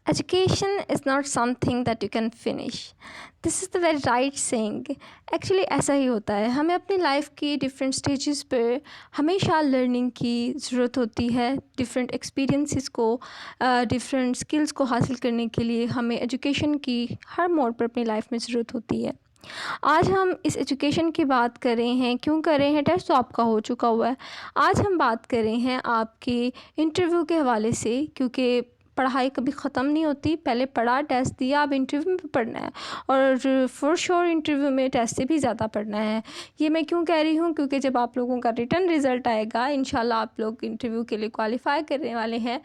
Education is not something that you can finish. This is the very right saying. Actually ऐसा ही होता है, हमें अपनी लाइफ की डिफरेंट स्टेजेस पर हमेशा लर्निंग की ज़रूरत होती है। डिफरेंट एक्सपीरियंसेस को, डिफरेंट स्किल्स को हासिल करने के लिए हमें एजुकेशन की हर मोड़ पर अपनी लाइफ में ज़रूरत होती है। आज हम इस एजुकेशन की बात कर रहे हैं, क्यों कर रहे हैं? टेस्ट तो आपका हो चुका हुआ है। आज हम बात कर रहे हैं आपके इंटरव्यू के हवाले से, क्योंकि पढ़ाई कभी ख़त्म नहीं होती। पहले पढ़ा, टेस्ट दिया, अब इंटरव्यू में पढ़ना है, और फॉर श्योर इंटरव्यू में टेस्ट से भी ज़्यादा पढ़ना है। ये मैं क्यों कह रही हूँ? क्योंकि जब आप लोगों का रिटन रिज़ल्ट आएगा, इंशाल्लाह आप लोग इंटरव्यू के लिए क्वालिफ़ाई करने वाले हैं,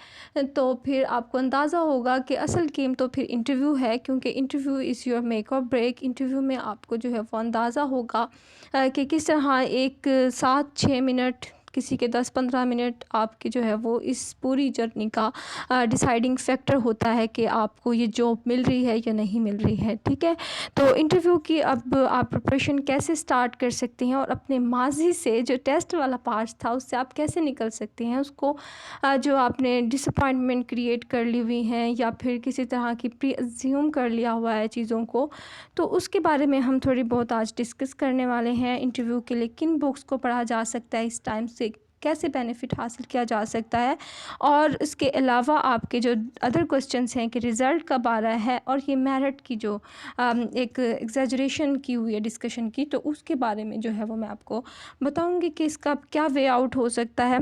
तो फिर आपको अंदाज़ा होगा कि असल गेम तो फिर इंटरव्यू है, क्योंकि इंटरव्यू इज़ योर मेक और ब्रेक। इंटरव्यू में आपको जो है वो अंदाज़ा होगा कि किस तरह एक 7-6 मिनट, किसी के 10-15 मिनट आपकी जो है वो इस पूरी जर्नी का डिसाइडिंग फैक्टर होता है कि आपको ये जॉब मिल रही है या नहीं मिल रही है। ठीक है, तो इंटरव्यू की अब आप प्रिपरेशन कैसे स्टार्ट कर सकते हैं, और अपने माजी से जो टेस्ट वाला पार्ट था उससे आप कैसे निकल सकते हैं, उसको जो आपने डिसअपॉइंटमेंट क्रिएट कर ली हुई हैं या फिर किसी तरह की प्री अज्यूम कर लिया हुआ है चीज़ों को, तो उसके बारे में हम थोड़ी बहुत आज डिस्कस करने वाले हैं। इंटरव्यू के लिए किन बुक्स को पढ़ा जा सकता है, इस टाइम से कैसे बेनिफिट हासिल किया जा सकता है, और इसके अलावा आपके जो अदर क्वेश्चंस हैं कि रिज़ल्ट कब आ रहा है, और ये मेरिट की जो एक एग्जैजरेशन की हुई है डिस्कशन की, तो उसके बारे में जो है वो मैं आपको बताऊंगी कि इसका क्या वे आउट हो सकता है।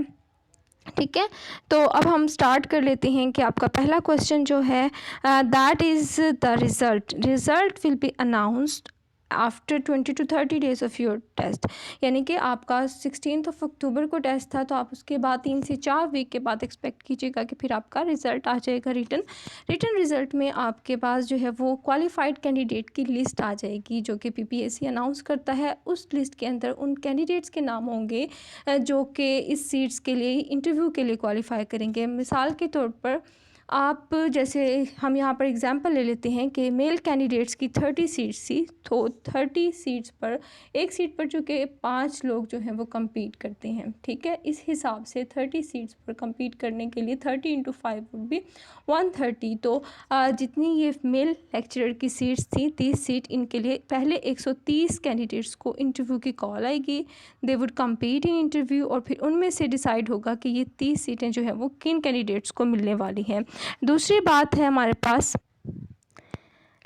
ठीक है, तो अब हम स्टार्ट कर लेते हैं कि आपका पहला क्वेश्चन जो है, that is the result will be announced after 20 to 30 days of your test. यानी कि आपका 16 अक्टूबर को टेस्ट था, तो आप उसके बाद 3 से 4 वीक के बाद एक्सपेक्ट कीजिएगा कि फिर आपका रिज़ल्ट आ जाएगा। रिटन रिज़ल्ट में आपके पास जो है वो क्वालिफाइड कैंडिडेट की लिस्ट आ जाएगी, जो कि पीपीएससी अनाउंस करता है। उस लिस्ट के अंदर उन कैंडिडेट्स के नाम होंगे जो कि इस सीट्स के लिए, इंटरव्यू के लिए क्वालिफाई करेंगे। मिसाल के तौर पर आप, जैसे हम यहाँ पर एग्जांपल ले लेते हैं कि मेल कैंडिडेट्स की 30 सीट्स थी, तो 30 सीट्स पर एक सीट पर चूँकि 5 लोग जो हैं वो compete करते हैं। ठीक है, इस हिसाब से 30 सीट्स पर compete करने के लिए 30 × 5 वुड बी 130। तो जितनी ये मेल लेक्चरर की सीट्स थी, 30 सीट, इनके लिए पहले 130 कैंडिडेट्स को इंटरव्यू की कॉल आएगी। They would compete in interview, और फिर उनमें से डिसाइड होगा कि ये 30 सीटें जो है वो किन कैंडिडेट्स को मिलने वाली हैं। दूसरी बात है हमारे पास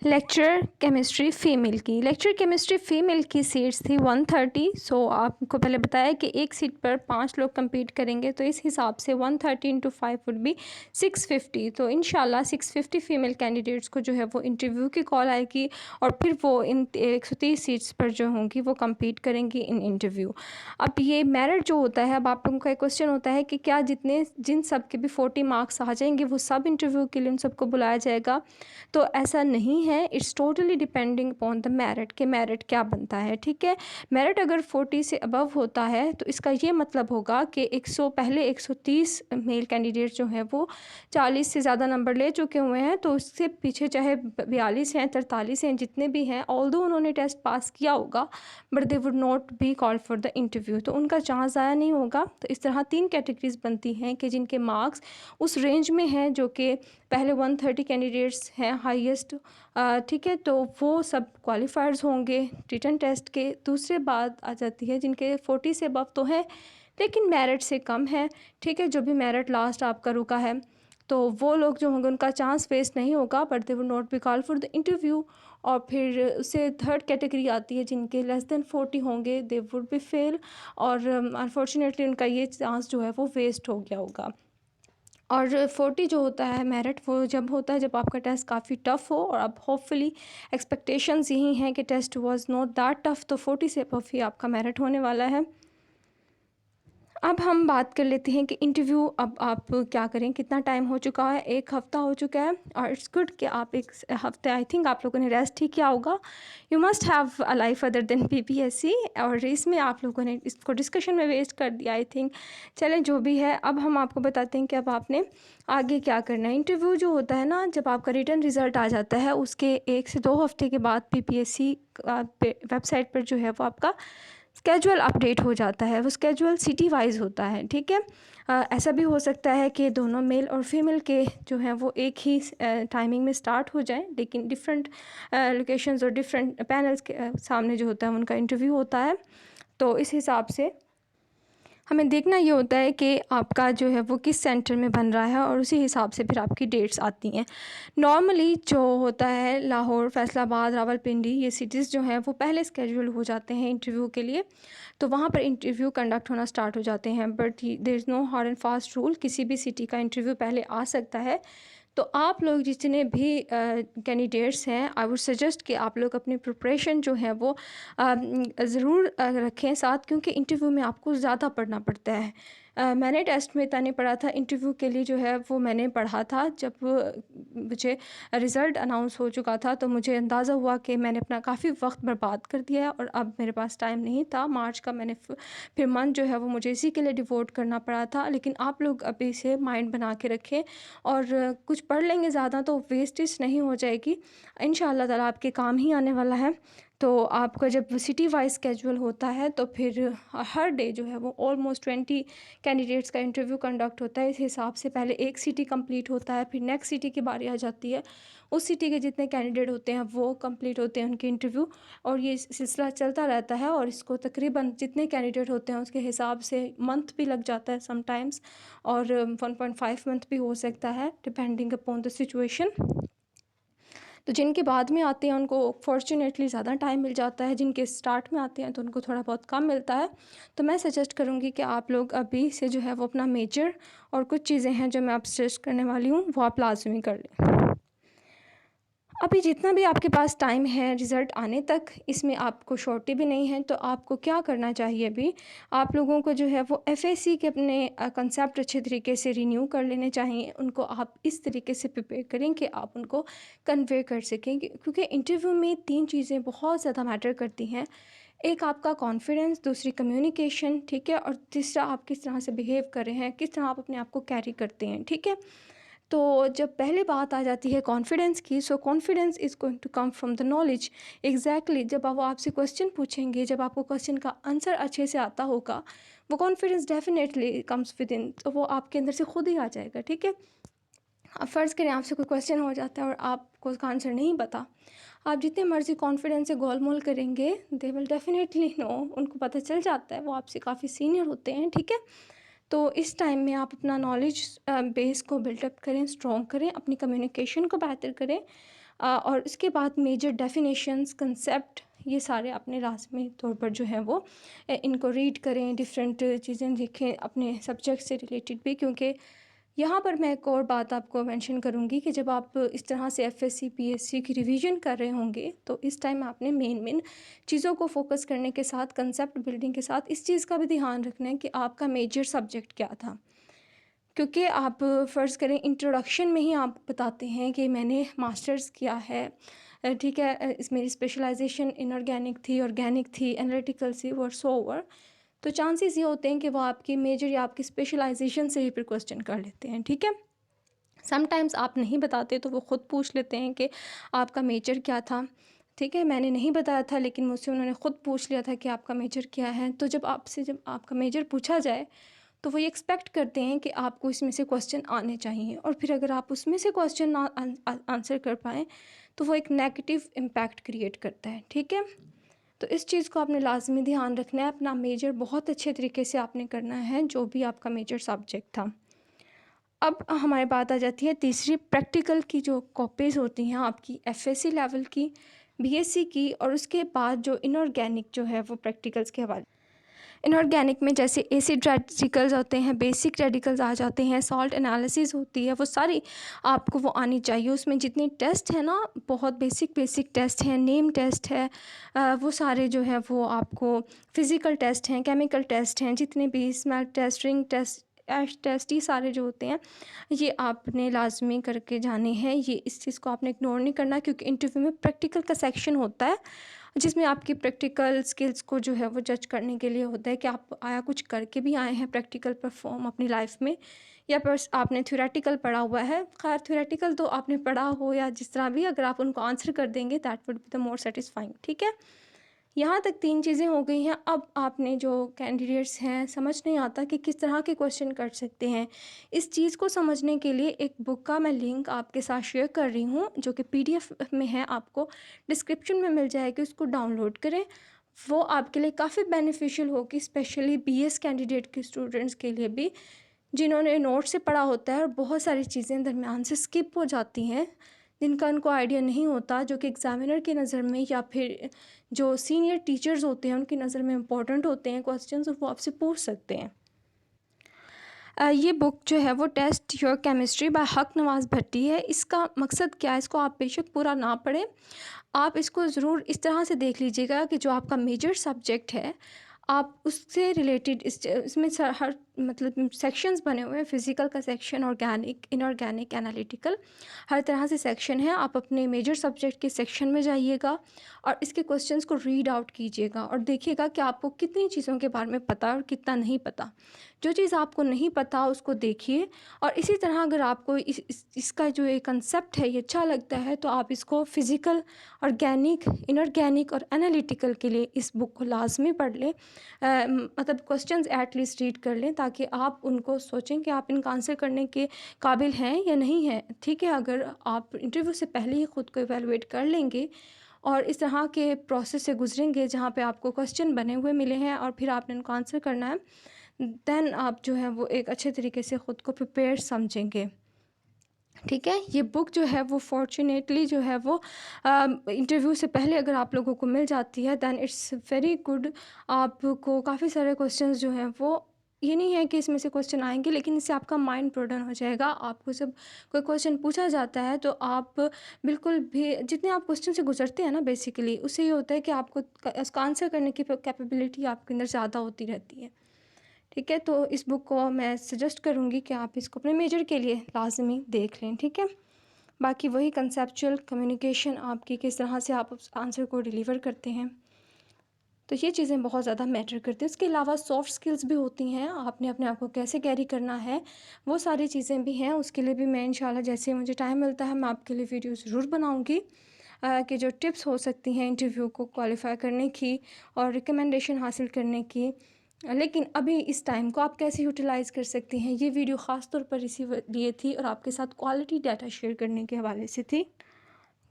लेक्चर केमिस्ट्री फ़ीमेल की। लेक्चर केमिस्ट्री फ़ीमेल की सीट्स थी 130। सो आपको पहले बताया कि एक सीट पर 5 लोग compete करेंगे, तो इस हिसाब से 130 × 5 वुड बी 650। तो इंशाल्लाह 650 फ़ीमेल कैंडिडेट्स को जो है वो इंटरव्यू की कॉल आएगी, और फिर वो इन 130 सीट्स पर जो होंगी वो compete करेंगी इन इंटरव्यू। अब ये मेरिट जो होता है, अब आप लोगों का एक क्वेश्चन होता है कि क्या जिन सब के भी 40 मार्क्स आ जाएंगे वो सब इंटरव्यू के लिए उन सबको बुलाया जाएगा? तो ऐसा नहीं है। It's totally depending upon the merit, के मेरिट क्या बनता है। ठीक है, मेरिट अगर 40 से अबव होता है तो इसका ये मतलब होगा कि 130 मेल कैंडिडेट जो हैं वो 40 से ज़्यादा नंबर ले चुके हुए हैं, तो उससे पीछे चाहे 42 हैं, 43 हैं, जितने भी हैं, ऑल्दो उन्होंने टेस्ट पास किया होगा, but they would not be called for the interview, तो उनका चांस ज़ाया नहीं होगा। तो इस तरह 3 कैटेगरीज बनती हैं कि जिनके मार्क्स उस रेंज में हैं जो कि पहले 130 कैंडिडेट्स हैं हाईएस्ट। ठीक है, तो वो सब क्वालिफायर्स होंगे रिटन टेस्ट के। दूसरी बात आ जाती है जिनके 40 से अबव तो है लेकिन मेरिट से कम है। ठीक है, जो भी मेरिट लास्ट आपका रुका है, तो वो लोग जो होंगे उनका चांस वेस्ट नहीं होगा, but they would not be call for the interview. और फिर उससे थर्ड कैटेगरी आती है जिनके लेस देन 40 होंगे, दे वुड बी फेल, और अनफॉर्चुनेटली उनका ये चांस जो है वो वेस्ट हो गया होगा। और 40 जो होता है मेरिट, वो जब होता है जब आपका टेस्ट काफ़ी टफ़ हो, और अब होपफुली एक्सपेक्टेशंस यही हैं कि test was not that tough, तो 40 से अबव ही आपका मेरिट होने वाला है। अब हम बात कर लेते हैं कि इंटरव्यू अब आप क्या करें, कितना टाइम हो चुका है, 1 हफ़्ता हो चुका है, और इट्स गुड कि आप 1 हफ़्ते, आई थिंक आप लोगों ने रेस्ट ही किया होगा। You must have a life other than PPSC, और इसमें आप लोगों ने इसको डिस्कशन में वेस्ट कर दिया, आई थिंक। चलें, जो भी है, अब हम आपको बताते हैं कि अब आपने आगे क्या करना है। इंटरव्यू जो होता है ना, जब आपका रिटन रिज़ल्ट आ जाता है उसके 1 से 2 हफ़्ते के बाद पीपीएससी वेबसाइट पर जो है वो आपका स्केजुअल अपडेट हो जाता है, वो स्केजुअल सिटी वाइज होता है, ठीक है। ऐसा भी हो सकता है कि दोनों मेल और फीमेल के जो हैं वो एक ही टाइमिंग में स्टार्ट हो जाएं, लेकिन डिफरेंट लोकेशंस और डिफरेंट पैनल्स के सामने जो होता है उनका इंटरव्यू होता है। तो इस हिसाब से हमें देखना ये होता है कि आपका जो है वो किस सेंटर में बन रहा है, और उसी हिसाब से फिर आपकी डेट्स आती हैं। नॉर्मली जो होता है लाहौर, फैसलाबाद, रावलपिंडी, ये सिटीज़ जो हैं वो पहले स्केड्यूल हो जाते हैं इंटरव्यू के लिए, तो वहाँ पर इंटरव्यू कंडक्ट होना स्टार्ट हो जाते हैं। But there is no hard and fast rule, किसी भी सिटी का इंटरव्यू पहले आ सकता है। तो आप लोग जितने भी कैंडिडेट्स हैं, आई वुड सजेस्ट कि आप लोग अपनी प्रिपरेशन जो है वो ज़रूर रखें साथ, क्योंकि इंटरव्यू में आपको ज़्यादा पढ़ना पड़ता है। मैंने टेस्ट में इतना नहीं पढ़ा था, इंटरव्यू के लिए जो है वो मैंने पढ़ा था। जब मुझे रिज़ल्ट अनाउंस हो चुका था तो मुझे अंदाज़ा हुआ कि मैंने अपना काफ़ी वक्त बर्बाद कर दिया है, और अब मेरे पास टाइम नहीं था। मार्च का मैंने फिर मंथ जो है वो मुझे इसी के लिए डिवोट करना पड़ा था। लेकिन आप लोग अभी से माइंड बना के रखें, और कुछ पढ़ लेंगे ज़्यादा तो वेस्टेज नहीं हो जाएगी, इंशाअल्लाह ताला आपके काम ही आने वाला है। तो आपका जब सिटी वाइज स्केजुअल होता है तो फिर हर डे जो है वो ऑलमोस्ट 20 कैंडिडेट्स का इंटरव्यू कंडक्ट होता है। इस हिसाब से पहले एक सिटी कंप्लीट होता है, फिर नेक्स्ट सिटी की बारी आ जाती है। उस सिटी के जितने कैंडिडेट होते हैं वो कंप्लीट होते हैं उनके इंटरव्यू, और ये सिलसिला चलता रहता है। और इसको तकरीबन जितने कैंडिडेट होते हैं उसके हिसाब से मंथ भी लग जाता है समटाइम्स, और 1.5 मंथ भी हो सकता है, डिपेंडिंग अपॉन द सिचुएशन। तो जिनके बाद में आते हैं उनको फॉर्चुनेटली ज़्यादा टाइम मिल जाता है, जिनके स्टार्ट में आते हैं तो उनको थोड़ा बहुत कम मिलता है। तो मैं सजेस्ट करूँगी कि आप लोग अभी से जो है वो अपना मेजर और कुछ चीज़ें हैं जो मैं आप सजेस्ट करने वाली हूँ वो आप लाजमी कर लें। अभी जितना भी आपके पास टाइम है रिज़ल्ट आने तक, इसमें आपको शॉर्टी भी नहीं है, तो आपको क्या करना चाहिए अभी, आप लोगों को जो है वो एफएसी के अपने कंसेप्ट अच्छे तरीके से रिन्यू कर लेने चाहिए। उनको आप इस तरीके से प्रिपेयर करें कि आप उनको कन्वे कर सकें, क्योंकि इंटरव्यू में 3 चीज़ें बहुत ज़्यादा मैटर करती हैं। एक आपका कॉन्फिडेंस, दूसरी कम्युनिकेशन, ठीक है, और तीसरा आप किस तरह से बिहेव कर रहे हैं, किस तरह आप अपने आप को कैरी करते हैं, ठीक है। तो जब पहले बात आ जाती है कॉन्फिडेंस की, so confidence is going to come from the knowledge. Exactly जब वो आपसे क्वेश्चन पूछेंगे, जब आपको क्वेश्चन का आंसर अच्छे से आता होगा, वो confidence definitely comes with in, तो वो आपके अंदर से खुद ही आ जाएगा, ठीक है। अब फ़र्ज़ करें आपसे कोई क्वेश्चन हो जाता है और आपको उसका आंसर नहीं पता, आप जितने मर्ज़ी कॉन्फिडेंस से गोल मोल करेंगे, दे विल डेफिनेटली नो, उनको पता चल जाता है, वो आपसे काफ़ी सीनियर होते हैं, ठीक है। तो इस टाइम में आप अपना नॉलेज बेस को बिल्डअप करें, स्ट्रॉन्ग करें, अपनी कम्युनिकेशन को बेहतर करें, और इसके बाद मेजर डेफिनेशंस, कंसेप्ट, ये सारे अपने लाजमी तौर पर जो है वो इनको रीड करें, डिफरेंट चीज़ें देखें अपने सब्जेक्ट से रिलेटेड भी। क्योंकि यहाँ पर मैं एक और बात आपको मेंशन करूँगी कि जब आप इस तरह से एफएससी, पीएससी की रिवीजन कर रहे होंगे, तो इस टाइम आपने मेन चीज़ों को फोकस करने के साथ, कंसेप्ट बिल्डिंग के साथ, इस चीज़ का भी ध्यान रखना है कि आपका मेजर सब्जेक्ट क्या था। क्योंकि आप फ़र्ज़ करें इंट्रोडक्शन में ही आप बताते हैं कि मैंने मास्टर्स किया है, ठीक है, इस मेरी स्पेशलाइजेशन इनऑर्गेनिक थी, ऑर्गेनिक थी, एनालिटिकल थी, वॉट्सओवर, तो चांसेस ये होते हैं कि वो आपकी मेजर या आपकी स्पेशलाइजेशन से ही फिर क्वेश्चन कर लेते हैं, ठीक है। समटाइम्स आप नहीं बताते तो वो ख़ुद पूछ लेते हैं कि आपका मेजर क्या था, ठीक है। मैंने नहीं बताया था लेकिन मुझसे उन्होंने ख़ुद पूछ लिया था कि आपका मेजर क्या है। तो जब आपका मेजर पूछा जाए तो वो ये एक्सपेक्ट करते हैं कि आपको इसमें से क्वेश्चन आने चाहिए, और फिर अगर आप उसमें से क्वेश्चन ना आंसर कर पाएँ तो वो एक नेगेटिव इम्पैक्ट क्रिएट करता है, ठीक है। तो इस चीज़ को आपने लाजमी ध्यान रखना है। अपना मेजर बहुत अच्छे तरीके से आपने करना है, जो भी आपका मेजर सब्जेक्ट था। अब हमारी बात आ जाती है तीसरी, प्रैक्टिकल की जो कॉपीज़ होती हैं आपकी एफएससी लेवल की, बीएससी की, और उसके बाद जो इनऑर्गेनिक जो है वो प्रैक्टिकल्स के हवाले। इनऑर्गेनिक में जैसे एसिड रेडिकल्स होते हैं, बेसिक रेडिकल्स आ जाते हैं, सॉल्ट एनालिसिस होती है, वो सारी आपको वो आनी चाहिए। उसमें जितनी टेस्ट है ना, बहुत बेसिक टेस्ट हैं, नेम टेस्ट है, वो सारे जो है वो आपको, फिज़िकल टेस्ट हैं, केमिकल टेस्ट हैं, जितने भी स्मेल टेस्ट, रिंग टेस्ट, एश टेस्ट, ये सारे जो होते हैं ये आपने लाजमी करके जाने हैं। ये इस चीज़ को आपने इग्नोर नहीं करना, क्योंकि इंटरव्यू में प्रैक्टिकल का सेक्शन होता है जिसमें आपकी प्रैक्टिकल स्किल्स को जो है वो जज करने के लिए होता है कि आप आया कुछ करके भी आए हैं प्रैक्टिकल परफॉर्म अपनी लाइफ में, या बस आपने थ्योरेटिकल पढ़ा हुआ है। खैर थ्योरेटिकल तो आपने पढ़ा हो या जिस तरह भी, अगर आप उनको आंसर कर देंगे that would be the more satisfying, ठीक है। यहाँ तक 3 चीज़ें हो गई हैं। अब आपने जो कैंडिडेट्स हैं समझ नहीं आता कि किस तरह के क्वेश्चन कर सकते हैं। इस चीज़ को समझने के लिए एक बुक का मैं लिंक आपके साथ शेयर कर रही हूँ, जो कि पीडीएफ में है, आपको डिस्क्रिप्शन में मिल जाएगी, उसको डाउनलोड करें। वो आपके लिए काफ़ी बेनिफिशियल होगी, स्पेशली बीएस कैंडिडेट के स्टूडेंट्स के लिए भी, जिन्होंने नोट से पढ़ा होता है और बहुत सारी चीज़ें दरमियान से स्किप हो जाती हैं, जिनका उनको आइडिया नहीं होता, जो कि एग्ज़ामिनर की नज़र में या फिर जो सीनियर टीचर्स होते हैं उनकी नज़र में इम्पोर्टेंट होते हैं क्वेश्चंस, और वो आपसे पूछ सकते हैं। ये बुक जो है वो टेस्ट योर केमिस्ट्री बाय हक नवाज़ भट्टी है। इसका मकसद क्या है, इसको आप बेशक पूरा ना पढ़ें, आप इसको ज़रूर इस तरह से देख लीजिएगा कि जो आपका मेजर सब्जेक्ट है, आप उससे रिलेटेड इसमें हर मतलब सेक्शंस बने हुए हैं। फिज़िकल का सेक्शन, ऑर्गेनिक, इनऑर्गेनिक, एनालिटिकल, हर तरह से सेक्शन है। आप अपने मेजर सब्जेक्ट के सेक्शन में जाइएगा और इसके क्वेश्चंस को रीड आउट कीजिएगा और देखिएगा कि आपको कितनी चीज़ों के बारे में पता है और कितना नहीं पता। जो चीज़ आपको नहीं पता उसको देखिए, और इसी तरह अगर आपको इसका जो ये कंसेप्ट है ये अच्छा लगता है, तो आप इसको फिज़िकल, ऑर्गेनिक, इनऑर्गेनिक और एनालिटिकल के लिए इस बुक को लाजमी पढ़ लें। मतलब क्वेश्चंस एटलीस्ट रीड कर लें, ताकि आप उनको सोचें कि आप इनका आंसर करने के काबिल हैं या नहीं हैं। ठीक है, अगर आप इंटरव्यू से पहले ही ख़ुद को इवेलुएट कर लेंगे और इस तरह के प्रोसेस से गुजरेंगे जहाँ पे आपको क्वेश्चन बने हुए मिले हैं और फिर आपने उनको आंसर करना है, देन आप जो है वो एक अच्छे तरीके से ख़ुद को प्रिपेयर समझेंगे। ठीक है, ये बुक जो है वो फॉर्चुनेटली जो है वो इंटरव्यू से पहले अगर आप लोगों को मिल जाती है, दैन इट्स वेरी गुड। आपको काफ़ी सारे क्वेश्चंस जो हैं वो, ये नहीं है कि इसमें से क्वेश्चन आएंगे, लेकिन इससे आपका माइंड ब्रॉडन हो जाएगा। आपको जब कोई क्वेश्चन पूछा जाता है तो आप बिल्कुल भी, जितने आप क्वेश्चन से गुजरते हैं ना, बेसिकली उससे ये होता है कि आपको उसका आंसर करने की कैपेबिलिटी आपके अंदर ज़्यादा होती रहती है। ठीक है, तो इस बुक को मैं सजेस्ट करूँगी कि आप इसको अपने मेजर के लिए लाजमी देख लें। ठीक है, बाकी वही कंसेप्चुअल कम्युनिकेशन आपकी, किस तरह से आप उस आंसर को डिलीवर करते हैं, तो ये चीज़ें बहुत ज़्यादा मैटर करती हैं। इसके अलावा सॉफ्ट स्किल्स भी होती हैं, आपने अपने आप को कैसे कैरी करना है, वो सारी चीज़ें भी हैं। उसके लिए भी मैं इंशाल्लाह जैसे मुझे टाइम मिलता है मैं आपके लिए वीडियो ज़रूर बनाऊँगी, कि जो टिप्स हो सकती हैं इंटरव्यू को क्वालिफ़ाई करने की और रिकमेंडेशन हासिल करने की। लेकिन अभी इस टाइम को आप कैसे यूटिलाइज़ कर सकती हैं, ये वीडियो ख़ास तौर पर इसी लिए थी और आपके साथ क्वालिटी डाटा शेयर करने के हवाले से थी,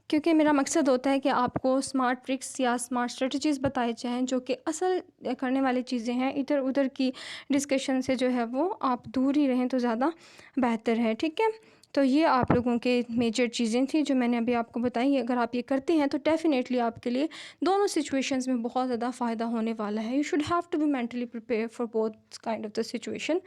क्योंकि मेरा मकसद होता है कि आपको स्मार्ट ट्रिक्स या स्मार्ट स्ट्रेटजीज़ बताए जाएँ, जो कि असल करने वाली चीज़ें हैं। इधर उधर की डिस्कशन से जो है वो आप दूर ही रहें तो ज़्यादा बेहतर है। ठीक है, तो ये आप लोगों के मेजर चीज़ें थी जो मैंने अभी आपको बताई। अगर आप ये करते हैं तो डेफ़िनेटली आपके लिए दोनों सिचुएशंस में बहुत ज़्यादा फ़ायदा होने वाला है। You should have to be mentally prepare for both kind of the situation,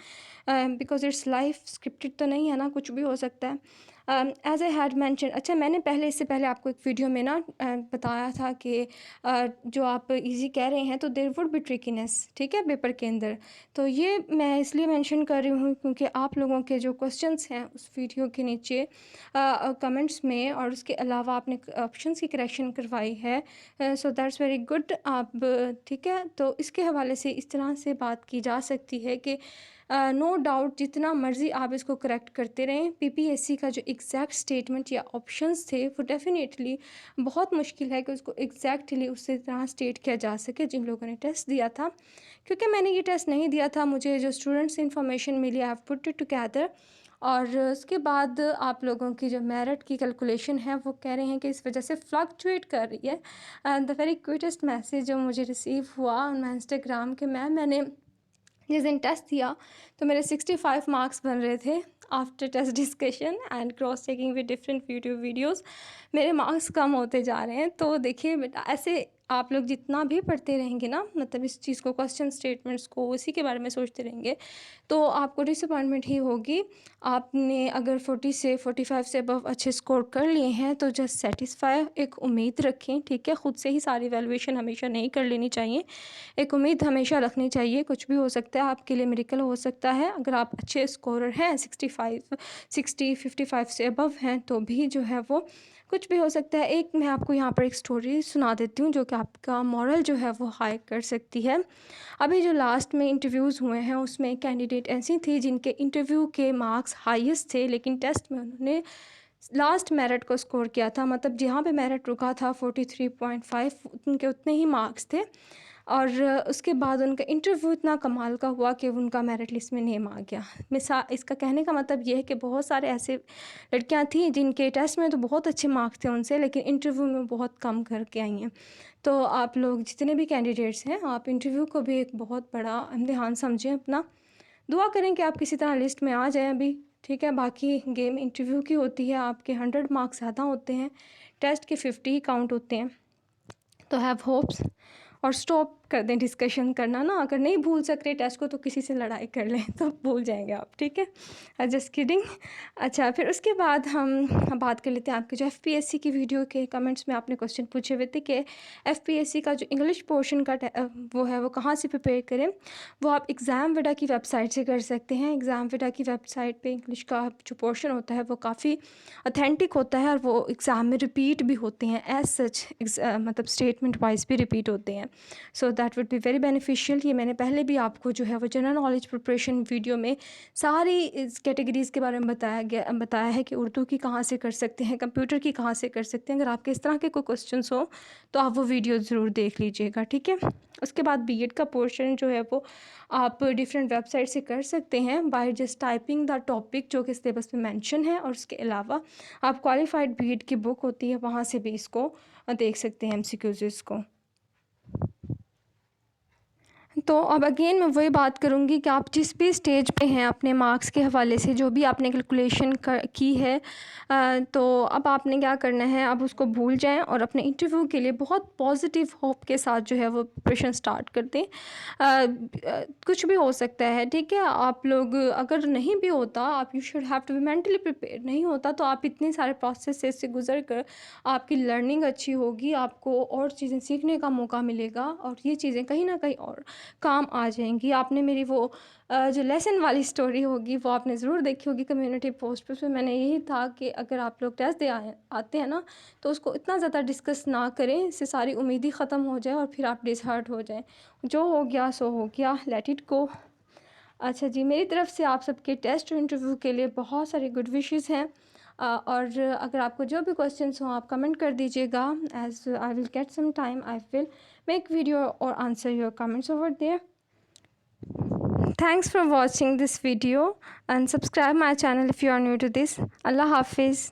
because it's life, scripted तो नहीं है ना, कुछ भी हो सकता है। एज़ आई हैड मेंशन, अच्छा मैंने पहले, इससे पहले आपको एक वीडियो में ना बताया था कि जो आप इजी कह रहे हैं तो देयर वुड बी ट्रिकीनेस, ठीक है, पेपर के अंदर। तो ये मैं इसलिए मेंशन कर रही हूँ क्योंकि आप लोगों के जो क्वेश्चंस हैं उस वीडियो के नीचे कमेंट्स में, और उसके अलावा आपने ऑप्शंस की करेक्शन करवाई है, सो दैट्स वेरी गुड। आप ठीक है, तो इसके हवाले से इस तरह से बात की जा सकती है कि नो डाउट जितना मर्ज़ी आप इसको करेक्ट करते रहें, पीपीएससी का जो एग्जैक्ट स्टेटमेंट या ऑप्शंस थे वो डेफ़िनेटली बहुत मुश्किल है कि उसको एग्जैक्टली उसी तरह स्टेट किया जा सके जिन लोगों ने टेस्ट दिया था। क्योंकि मैंने ये टेस्ट नहीं दिया था, मुझे जो स्टूडेंट्स इन्फॉर्मेशन मिली, I have put it together, और उसके बाद आप लोगों की जो मेरिट की कैलकुलेशन है वो कह रहे हैं कि इस वजह से फ्लक्चुएट कर रही है। द वेरी क्विटेस्ट मैसेज जो मुझे रिसीव हुआ ऑन माई इंस्टाग्राम के, मैंने जिस दिन टेस्ट दिया तो मेरे 65 मार्क्स बन रहे थे। After test discussion and cross checking with different videos मेरे मार्क्स कम होते जा रहे हैं। तो देखिए बेटा, ऐसे आप लोग जितना भी पढ़ते रहेंगे ना, मतलब इस चीज़ को, क्वेश्चन स्टेटमेंट्स को, इसी के बारे में सोचते रहेंगे, तो आपको डिसअपॉइंटमेंट ही होगी। आपने अगर 40 से 45 से अबव अच्छे स्कोर कर लिए हैं तो जस्ट सेटिस्फाई, एक उम्मीद रखें। ठीक है, ख़ुद से ही सारी वैल्यूएशन हमेशा नहीं कर लेनी चाहिए, एक उम्मीद हमेशा रखनी चाहिए। कुछ भी हो सकता है, आपके लिए मिरेकल हो सकता है। अगर आप अच्छे स्कोरर हैं, 65, 60, 55 से अबव हैं, तो भी जो है वो कुछ भी हो सकता है। एक मैं आपको यहाँ पर एक स्टोरी सुना देती हूँ जो कि आपका मॉरल जो है वो हाई कर सकती है। अभी जो लास्ट में इंटरव्यूज़ हुए हैं उसमें कैंडिडेट ऐसी थी जिनके इंटरव्यू के मार्क्स हाईएस्ट थे, लेकिन टेस्ट में उन्होंने लास्ट मेरिट को स्कोर किया था, मतलब जहाँ पे मेरिट रुका था 43.5 उनके उतने ही मार्क्स थे। और उसके बाद उनका इंटरव्यू इतना कमाल का हुआ कि उनका मेरिट लिस्ट में नेम आ गया। इसका कहने का मतलब ये है कि बहुत सारे ऐसे लड़कियां थी जिनके टेस्ट में तो बहुत अच्छे मार्क्स थे उनसे, लेकिन इंटरव्यू में बहुत कम करके आई हैं। तो आप लोग जितने भी कैंडिडेट्स हैं, आप इंटरव्यू को भी एक बहुत बड़ा इम्तिहान समझें अपना। दुआ करें कि आप किसी तरह लिस्ट में आ जाएं अभी, ठीक है। बाकी गेम इंटरव्यू की होती है, आपके 100 मार्क्स ज़्यादा होते हैं, टेस्ट के 50 ही काउंट होते हैं। तो हैव होप्स, और स्टॉप कर दें डिस्कशन करना ना। अगर नहीं भूल सक रहे टेस्ट को तो किसी से लड़ाई कर लें तो भूल जाएंगे आप, ठीक है। Just kidding. अच्छा, फिर उसके बाद हम बात कर लेते हैं आपके जो एफपीएससी की वीडियो के कमेंट्स में आपने क्वेश्चन पूछे हुए थे कि एफपीएससी का जो इंग्लिश पोर्शन का वो है वो कहाँ से प्रिपेयर करें। वो आप एग्ज़ामविडा की वेबसाइट से कर सकते हैं। एग्ज़ामविडा की वेबसाइट पे इंग्लिश का जो पोर्शन होता है वो काफ़ी ऑथेंटिक होता है, और वो एग्ज़ाम में रिपीट भी होते हैं एज सच, मतलब स्टेटमेंट वाइज भी रिपीट होते हैं। So that would be very beneficial. ये मैंने पहले भी आपको जो है वो जनरल नॉलेज प्रिपरेशन वीडियो में सारी इस कैटेगरीज़ के बारे में बताया है कि उर्दू की कहाँ से कर सकते हैं, कंप्यूटर की कहाँ से कर सकते हैं। अगर आपके इस तरह के कोई क्वेश्चंस हो तो आप वो वीडियो ज़रूर देख लीजिएगा, ठीक है। उसके बाद बीएड का पोर्शन जो है वो आप डिफरेंट वेबसाइट से कर सकते हैं by just typing the topic जो कि सिलेबस में मेंशन है। और उसके अलावा आप क्वालिफाइड बीएड की बुक होती है, वहाँ से भी इसको देख सकते हैं एमसीक्यूज़ को। तो अब अगेन मैं वही बात करूँगी कि आप जिस भी स्टेज पे हैं अपने मार्क्स के हवाले से, जो भी आपने कैलकुलेशन की है, तो अब आपने क्या करना है, अब उसको भूल जाएं और अपने इंटरव्यू के लिए बहुत पॉजिटिव होप के साथ जो है वो प्रिपरेशन स्टार्ट कर दें। कुछ भी हो सकता है, ठीक है। आप लोग अगर नहीं भी होता, आप you should have to be mentally prepare. नहीं होता तो आप इतने सारे प्रोसेस से गुजर कर आपकी लर्निंग अच्छी होगी, आपको और चीज़ें सीखने का मौका मिलेगा, और ये चीज़ें कहीं ना कहीं और काम आ जाएंगी। आपने मेरी वो जो लेसन वाली स्टोरी होगी वो आपने ज़रूर देखी होगी कम्युनिटी पोस्ट पे। उसमें मैंने यही था कि अगर आप लोग टेस्ट दे आते हैं ना, तो उसको इतना ज़्यादा डिस्कस ना करें, इससे सारी उम्मीद ही ख़त्म हो जाए और फिर आप डिसहार्ट हो जाएं। जो हो गया सो हो गया, लेट इट गो। अच्छा जी, मेरी तरफ से आप सबके टेस्ट और इंटरव्यू के लिए बहुत सारे गुड विशेस हैं। और अगर आपको जो भी क्वेश्चंस हों आप कमेंट कर दीजिएगा। As I will get some time I will make video और answer your comments over there. Thanks for watching this video and subscribe my channel if you are new to this. Allah Hafiz.